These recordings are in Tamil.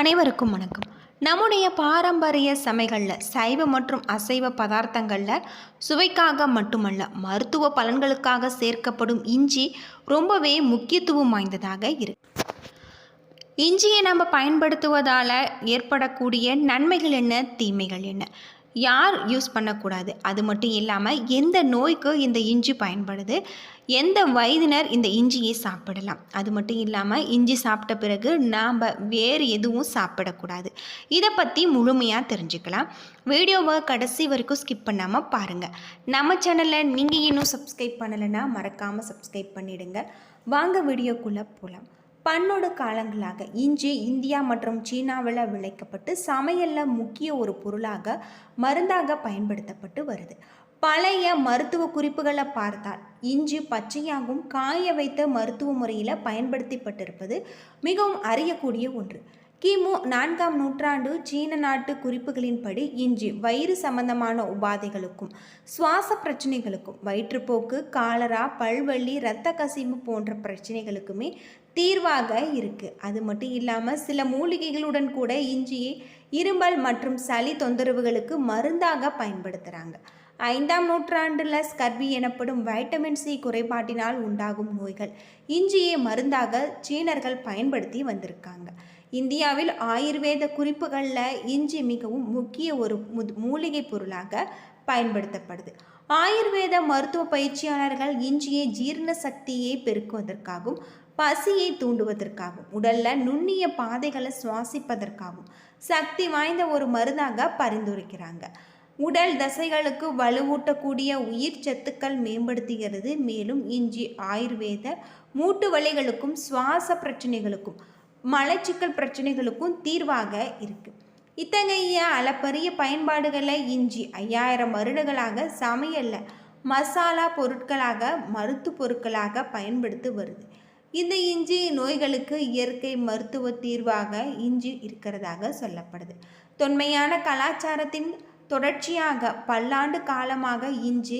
அனைவருக்கும் வணக்கம். நம்முடைய பாரம்பரிய சமையல்களில் சைவ மற்றும் அசைவ பதார்த்தங்களில் சுவைக்காக மட்டுமல்ல, மருத்துவ பலன்களுக்காக சேர்க்கப்படும் இஞ்சி ரொம்பவே முக்கியத்துவம் வாய்ந்ததாக இருக்கு. இஞ்சியை நம்ம பயன்படுத்துவதால் ஏற்படக்கூடிய நன்மைகள் என்ன, தீமைகள் என்ன, யார் யூஸ் பண்ணக்கூடாது, அது மட்டும் இல்லாமல் எந்த நோய்க்கு இந்த இஞ்சி பயன்படுது, எந்த வயதினர் இந்த இஞ்சியை சாப்பிடலாம், அது மட்டும் இல்லாமல் இஞ்சி சாப்பிட்ட பிறகு நாம் வேறு எதுவும் சாப்பிடக்கூடாது, இதை பற்றி முழுமையாக தெரிஞ்சுக்கலாம். வீடியோவை கடைசி வரைக்கும் ஸ்கிப் பண்ணாமல் பாருங்கள். நம்ம சேனலில் நீங்கள் இன்னும் சப்ஸ்கிரைப் பண்ணலைன்னா மறக்காமல் சப்ஸ்கிரைப் பண்ணிவிடுங்க. வாங்க வீடியோக்குள்ளே போகலாம். பன்னோடு காலங்களாக இஞ்சி இந்தியா மற்றும் சீனாவில் விளைக்கப்பட்டு சமையலில் முக்கிய ஒரு பொருளாக மருந்தாக பயன்படுத்தப்பட்டு வருது. பழைய மருத்துவ குறிப்புகளை பார்த்தால் இஞ்சி பச்சையாகவும் காய வைத்த மருத்துவ முறையில் பயன்படுத்தப்பட்டிருப்பது மிகவும் அறியக்கூடிய ஒன்று. கிமு 4ஆம் நூற்றாண்டு சீன நாட்டு குறிப்புகளின்படி இஞ்சி வயிறு சம்பந்தமான உபாதைகளுக்கும் சுவாச பிரச்சனைகளுக்கும், வயிற்றுப்போக்கு, காலரா, பல்வலி, இரத்த கசிவு போன்ற பிரச்சனைகளுக்குமே தீர்வாக இருக்குது. அது மட்டும் இல்லாமல் சில மூலிகைகளுடன் கூட இஞ்சியை இருமல் மற்றும் சளி தொந்தரவுகளுக்கு மருந்தாக பயன்படுத்துகிறாங்க. 5ஆம் நூற்றாண்டில் ஸ்கர்வி எனப்படும் வைட்டமின் சி குறைபாட்டினால் உண்டாகும் நோய்கள் இஞ்சியை மருந்தாக சீனர்கள் பயன்படுத்தி வந்திருக்காங்க. இந்தியாவில் ஆயுர்வேத குறிப்புகளில் இஞ்சி மிகவும் முக்கிய ஒரு மூலிகை பொருளாக பயன்படுத்தப்படுது. ஆயுர்வேத மருத்துவ பயிற்சியாளர்கள் இஞ்சியை ஜீரண சக்தியை பெருக்குவதற்காகவும், பசியை தூண்டுவதற்காகவும், உடலில் நுண்ணிய பாதைகளை சுவாசிப்பதற்காகவும் சக்தி வாய்ந்த ஒரு மருந்தாக பரிந்துரைக்கிறாங்க. உடல் தசைகளுக்கு வலுவூட்டக்கூடிய உயிர் சத்துக்கள் மேம்படுத்துகிறது. மேலும் இஞ்சி ஆயுர்வேத மூட்டு வலிகளுக்கும், சுவாச பிரச்சனைகளுக்கும், மலச்சிக்கல் பிரச்சனைகளுக்கும் தீர்வாக இருக்குது. இத்தகைய அளப்பரிய பயன்பாடுகளை இஞ்சி 5000 வருடங்களாக சமையலில் மசாலா பொருட்களாக, மருத்துவ பொருட்களாக பயன்படுத்தி வருது. இந்த இஞ்சி நோய்களுக்கு இயற்கை மருத்துவ தீர்வாக இஞ்சி இருக்கிறதாக சொல்லப்படுது. தொன்மையான கலாச்சாரத்தின் தொடர்ச்சியாக பல்லாண்டு காலமாக இஞ்சி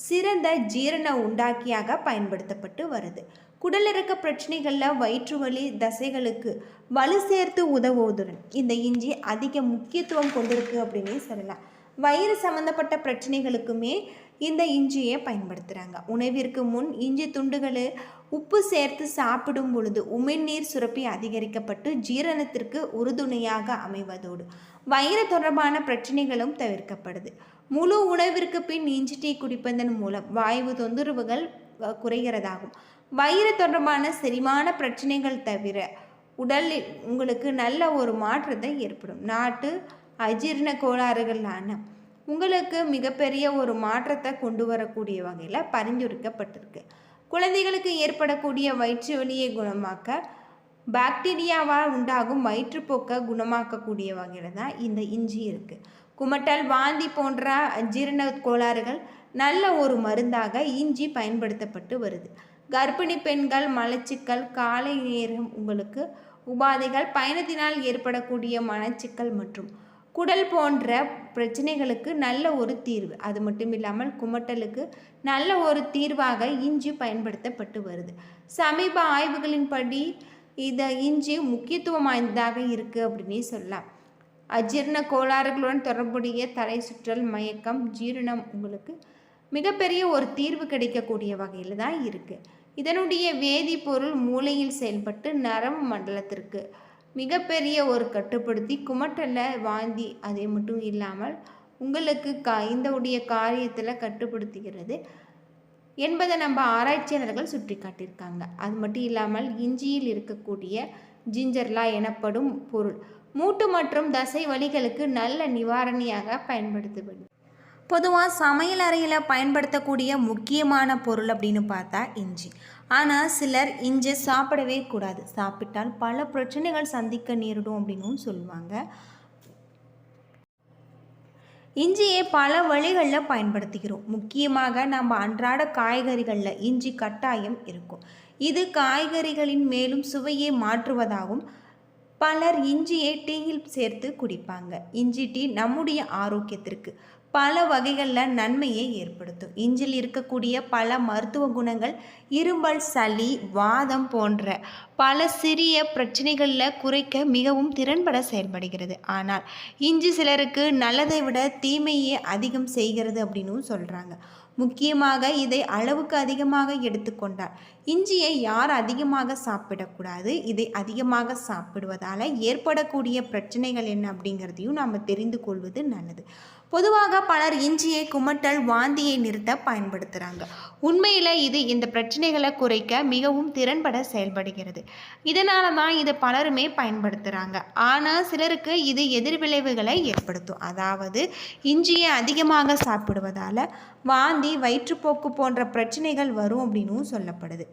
சிறந்த ஜீரண உண்டாக்கியாக பயன்படுத்தப்பட்டு வருது. குடலிறக்க பிரச்சனைகளில், வயிற்று வலி, தசைகளுக்கு வலு சேர்த்து உதவுவதுடன் இந்த இஞ்சி அதிக முக்கியத்துவம் கொண்டிருக்கு அப்படின்னே சொல்லலாம். வயிறு சம்பந்தப்பட்ட பிரச்சனைகளுக்குமே இந்த இஞ்சியை பயன்படுத்துகிறாங்க. உணவிற்கு முன் இஞ்சி துண்டுகளை உப்பு சேர்த்து சாப்பிடும் பொழுது உமிழ்நீர் சுரப்பி அதிகரிக்கப்பட்டு ஜீரணத்திற்கு உறுதுணையாக அமைவதோடு வயிறு தொடர்பான பிரச்சனைகளும் தவிர்க்கப்படுது. முழு உணவிற்கு பின் இஞ்சி டீ குடிப்பதன் மூலம் வாயு தொந்தரவுகள் குறைகிறதாகும். வயிறு தொடர்பான செரிமான பிரச்சனைகள் தவிர உடலில் உங்களுக்கு நல்ல ஒரு மாற்றத்தை ஏற்படும். நாட்டு அஜீரண கோளாறுகளான உங்களுக்கு மிகப்பெரிய ஒரு மாற்றத்தை கொண்டு வரக்கூடிய வகையில் பரிந்துரைக்கப்பட்டிருக்கு. குழந்தைகளுக்கு ஏற்படக்கூடிய வயிற்று வலியை குணமாக்க, பாக்டீரியாவால் உண்டாகும் வயிற்றுப்போக்கை குணமாக்கக்கூடிய வகையில் தான் இந்த இஞ்சி இருக்குது. குமட்டல், வாந்தி போன்ற அஜீரண கோளாறுகள் நல்ல ஒரு மருந்தாக இஞ்சி பயன்படுத்தப்பட்டு வருது. கர்ப்பிணி பெண்கள், மலச்சிக்கல், காலை நேரம் உங்களுக்கு உபாதைகள், பயணத்தினால் ஏற்படக்கூடிய மனச்சிக்கல் மற்றும் குடல் போன்ற பிரச்சனைகளுக்கு நல்ல ஒரு தீர்வு. அது மட்டும் இல்லாமல் குமட்டலுக்கு நல்ல ஒரு தீர்வாக இஞ்சி பயன்படுத்தப்பட்டு வருது. சமீப ஆய்வுகளின்படி இந்த இஞ்சி முக்கியத்துவம் வாய்ந்ததாக இருக்குது அப்படின்னே சொல்லலாம். அஜீரண கோளாறுகளுடன் தொடர்புடைய தலை சுற்றல், மயக்கம், ஜீரணம் உங்களுக்கு மிகப்பெரிய ஒரு தீர்வு கிடைக்கக்கூடிய வகையில் தான் இருக்குது. இதனுடைய வேதிப்பொருள் மூளையில் செயல்பட்டு நரம்பு மண்டலத்திற்கு மிகப்பெரிய ஒரு கட்டுப்படுத்தி குமட்டலில் வாந்தி, அதே மட்டும் இல்லாமல் உங்களுக்கு இந்த காரியத்தில் கட்டுப்படுத்துகிறது என்பதை நம்ம ஆராய்ச்சியாளர்கள் சுட்டி காட்டியிருக்காங்க. அது மட்டும் இல்லாமல் இஞ்சியில் இருக்கக்கூடிய ஜிஞ்சர்லா எனப்படும் பொருள் மூட்டு மற்றும் தசை வலிகளுக்கு நல்ல நிவாரணியாக பயன்படுத்தப்படுது. பொதுவாக சமையல் அறையில் பயன்படுத்தக்கூடிய முக்கியமான பொருள் அப்படின்னு பார்த்தா இஞ்சி. ஆனால் சிலர் இஞ்சி சாப்பிடவே கூடாது, சாப்பிட்டால் பல பிரச்சனைகள் சந்திக்க நேரிடும் அப்படின்னும் சொல்லுவாங்க. இஞ்சியை பல வழிகளில் பயன்படுத்துகிறோம். முக்கியமாக நம்ம அன்றாட காய்கறிகளில் இஞ்சி கட்டாயம் இருக்கும். இது காய்கறிகளின் மேலும் சுவையை மாற்றுவதாகவும் பலர் இஞ்சியை டீயில் சேர்த்து குடிப்பாங்க. இஞ்சி டீ நம்முடைய ஆரோக்கியத்திற்கு பல வகைகளில் நன்மையை ஏற்படுத்தும். இஞ்சில் இருக்கக்கூடிய பல மருத்துவ குணங்கள் இருமல், சளி, வாதம் போன்ற பல சிறிய பிரச்சனைகளில் குறைக்க மிகவும் திறன்பட செயல்படுகிறது. ஆனால் இஞ்சி சிலருக்கு நல்லதை விட தீமையே அதிகம் செய்கிறது அப்படின்னு சொல்கிறாங்க. முக்கியமாக இதை அளவுக்கு அதிகமாக எடுத்துக்கொண்டால். இஞ்சியை யார் அதிகமாக சாப்பிடக்கூடாது, இதை அதிகமாக சாப்பிடுவதால் ஏற்படக்கூடிய பிரச்சனைகள் என்ன அப்படிங்கிறதையும் நாம் தெரிந்து கொள்வது நல்லது. பொதுவாக பலர் இஞ்சியை குமட்டல், வாந்தியை நிறுத்த பயன்படுத்துகிறாங்க. உண்மையில் இது இந்த பிரச்சனைகளை குறைக்க மிகவும் திறன்பட செயல்படுகிறது. இதனால தான் இது பலருமே பயன்படுத்துகிறாங்க. ஆனால் சிலருக்கு இது எதிர்விளைவுகளை ஏற்படுத்தும். அதாவது இஞ்சியை அதிகமாக சாப்பிடுவதால் வாந்தி, வயிற்றுப்போக்கு போன்ற பிரச்சனைகள் வரும் அப்படின்னும் சொல்லப்படுது.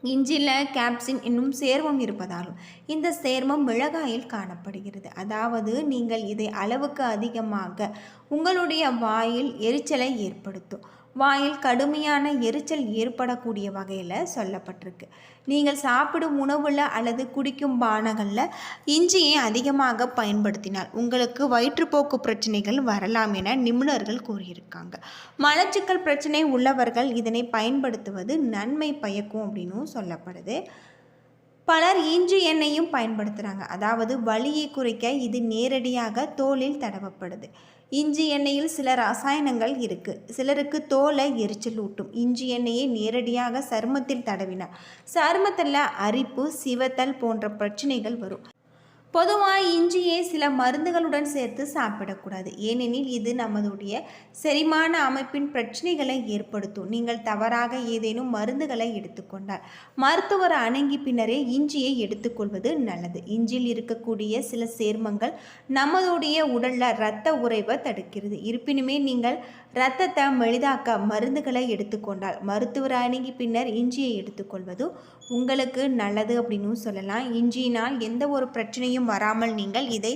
இஞ்சியில் கேப்சின் என்னும் சேர்மம் இருப்பதாலும் இந்த சேர்மம் மிளகாயில் காணப்படுகிறது. அதாவது நீங்கள் இதை அளவுக்கு அதிகமாக உங்களுடைய வாயில் எரிச்சலை ஏற்படுத்தும். வாயில் கடுமையான எரிச்சல் ஏற்படக்கூடிய வகையில் சொல்லப்பட்டிருக்கு. நீங்கள் சாப்பிடும் உணவில் அல்லது குடிக்கும் பானங்களில் இஞ்சியை அதிகமாக பயன்படுத்தினால் உங்களுக்கு வயிற்றுப்போக்கு பிரச்சனைகள் வரலாம் என நிபுணர்கள் கூறியிருக்காங்க. மலச்சிக்கல் பிரச்சனை உள்ளவர்கள் இதனை பயன்படுத்துவது நன்மை பயக்கும் அப்படின்னு சொல்லப்படுது. பலர் இஞ்சி எண்ணெயும் பயன்படுத்துகிறாங்க. அதாவது வலியை குறைக்க இது நேரடியாக தோலில் தடவப்படுது. இஞ்சி எண்ணெயில் சில ரசாயனங்கள் இருக்குது. சிலருக்கு தோலை எரிச்சல் ஊட்டும். இஞ்சி எண்ணெயை நேரடியாக சருமத்தில் தடவினார் சருமத்தில் அரிப்பு, சிவத்தல் போன்ற பிரச்சனைகள் வரும். பொதுவாக இஞ்சியை சில மருந்துகளுடன் சேர்த்து சாப்பிடக்கூடாது. ஏனெனில் இது நமதுடைய செரிமான அமைப்பின் பிரச்சனைகளை ஏற்படுத்தும். நீங்கள் தவறாக ஏதேனும் மருந்துகளை எடுத்துக்கொண்டால் மருத்துவர் அணுகி பின்னரே இஞ்சியை எடுத்துக்கொள்வது நல்லது. இஞ்சியில் இருக்கக்கூடிய சில சேர்மங்கள் நமதுடைய உடலில் இரத்த உறைவை தடுக்கிறது. இருப்பினுமே நீங்கள் இரத்தத்தை மெலிதாக்க மருந்துகளை எடுத்துக்கொண்டால் மருத்துவர் அணுகி பின்னர் இஞ்சியை எடுத்துக்கொள்வது உங்களுக்கு நல்லது அப்படின்னு சொல்லலாம். இஞ்சியினால் எந்த ஒரு பிரச்சனையும் வராமல் நீங்கள் இதை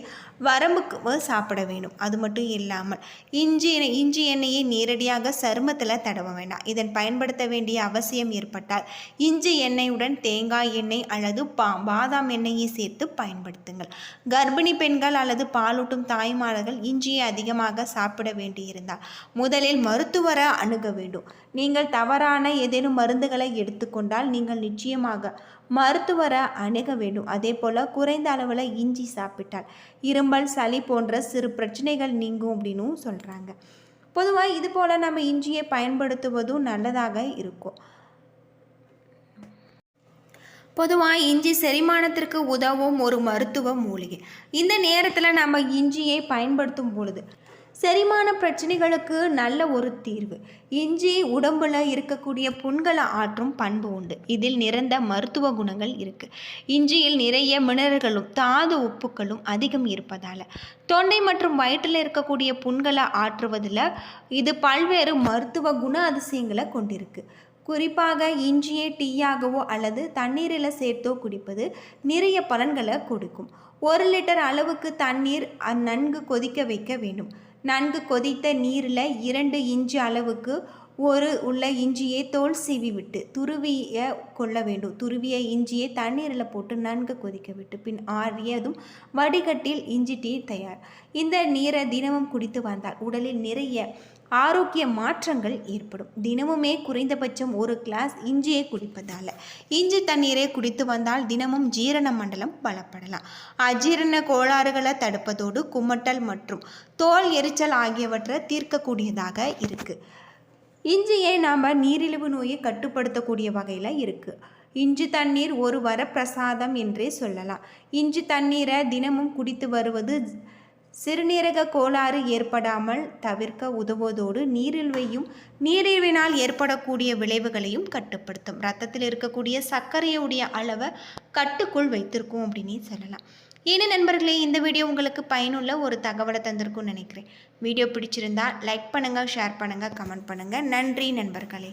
வரம்புக்கு சாப்பிட வேண்டும். அது மட்டும் இல்லாமல் இஞ்சி எண்ணெயை நேரடியாக சருமத்தில் தடவ வேண்டாம். இதன் பயன்படுத்த வேண்டிய அவசியம் ஏற்பட்டால் இஞ்சி எண்ணெயுடன் தேங்காய் எண்ணெய் அல்லது பாதாம் எண்ணெயை சேர்த்து பயன்படுத்துங்கள். கர்ப்பிணி பெண்கள் அல்லது பாலூட்டும் தாய்மார்கள் இஞ்சியை அதிகமாக சாப்பிட வேண்டியிருந்தால் முதலில் மருத்துவரை அணுக வேண்டும். நீங்கள் தவறான ஏதேனும் மருந்துகளை எடுத்துக்கொண்டால் நீங்கள் நிச்சயமாக மருத்துவரை அணுக வேண்டும். அதே போல் குறைந்த அளவில் இஞ்சி சாப்பிட்டால் இருமல், சளி போன்ற சிறு பிரச்சனைகள் நீங்கும் அப்படின்னு சொல்கிறாங்க. பொதுவாக இது போல் நம்ம இஞ்சியை பயன்படுத்துவதும் நல்லதாக இருக்கும். பொதுவாக இஞ்சி செரிமானத்திற்கு உதவும் ஒரு மருத்துவ மூலிகை. இந்த நேரத்தில் நம்ம இஞ்சியை பயன்படுத்தும் பொழுது செரிமான பிரச்சனைகளுக்கு நல்ல ஒரு தீர்வு. இஞ்சி உடம்பில் இருக்கக்கூடிய புண்களை ஆற்றும் பண்பு உண்டு. இதில் நிறைந்த மருத்துவ குணங்கள் இருக்குது. இஞ்சியில் நிறைய மினரல்களும் தாது உப்புக்களும் அதிகம் இருப்பதால் தொண்டை மற்றும் வயிற்றில் இருக்கக்கூடிய புண்களை ஆற்றுவதில் இது பல்வேறு மருத்துவ குண அதிசயங்களை கொண்டிருக்கு. குறிப்பாக இஞ்சியை டீயாகவோ அல்லது தண்ணீரில் சேர்த்தோ குடிப்பது நிறைய பலன்களை கொடுக்கும். 1 லிட்டர் அளவுக்கு தண்ணீர் நன்கு கொதிக்க வைக்க வேண்டும். நன்கு கொதித்த நீரில் 2 இன்ச்சு அளவுக்கு உள்ள இஞ்சியை தோல் சீவி விட்டு துருவிய கொள்ள வேண்டும். துருவிய இஞ்சியை தண்ணீரில் போட்டு நன்கு கொதிக்க விட்டு பின் ஆறியதும் வடிகட்டில் இஞ்சி டீ தயார். இந்த நீரை தினமும் குடித்து வந்தால் உடலில் நிறைய ஆரோக்கிய மாற்றங்கள் ஏற்படும். தினமுமே குறைந்தபட்சம் 1 கிளாஸ் இஞ்சியை குடிப்பதால் இஞ்சி தண்ணீரை குடித்து வந்தால் தினமும் ஜீரண மண்டலம் பலப்படலாம். அஜீரண கோளாறுகளை தடுப்பதோடு குமட்டல் மற்றும் தோல் எரிச்சல் ஆகியவற்றை தீர்க்கக்கூடியதாக இருக்குது. இஞ்சியை நாம் நீரிழிவு நோயை கட்டுப்படுத்தக்கூடிய வகையில் இருக்குது. இஞ்சி தண்ணீர் ஒரு வரப்பிரசாதம் என்றே சொல்லலாம். இஞ்சி தண்ணீரை தினமும் குடித்து வருவது சிறுநீரக கோளாறு ஏற்படாமல் தவிர்க்க உதவுவதோடு நீரிழிவினால் ஏற்படக்கூடிய விளைவுகளையும் கட்டுப்படுத்தும். இரத்தத்தில் இருக்கக்கூடிய சர்க்கரையுடைய அளவை கட்டுக்குள் வைத்திருக்கும் அப்படின்னு சொல்லலாம். ஏன்னா நண்பர்களே, இந்த வீடியோ உங்களுக்கு பயனுள்ள ஒரு தகவலை தந்திருக்கும்னு நினைக்கிறேன். வீடியோ பிடிச்சிருந்தா லைக் பண்ணுங்கள், ஷேர் பண்ணுங்கள், கமெண்ட் பண்ணுங்கள். நன்றி நண்பர்களே.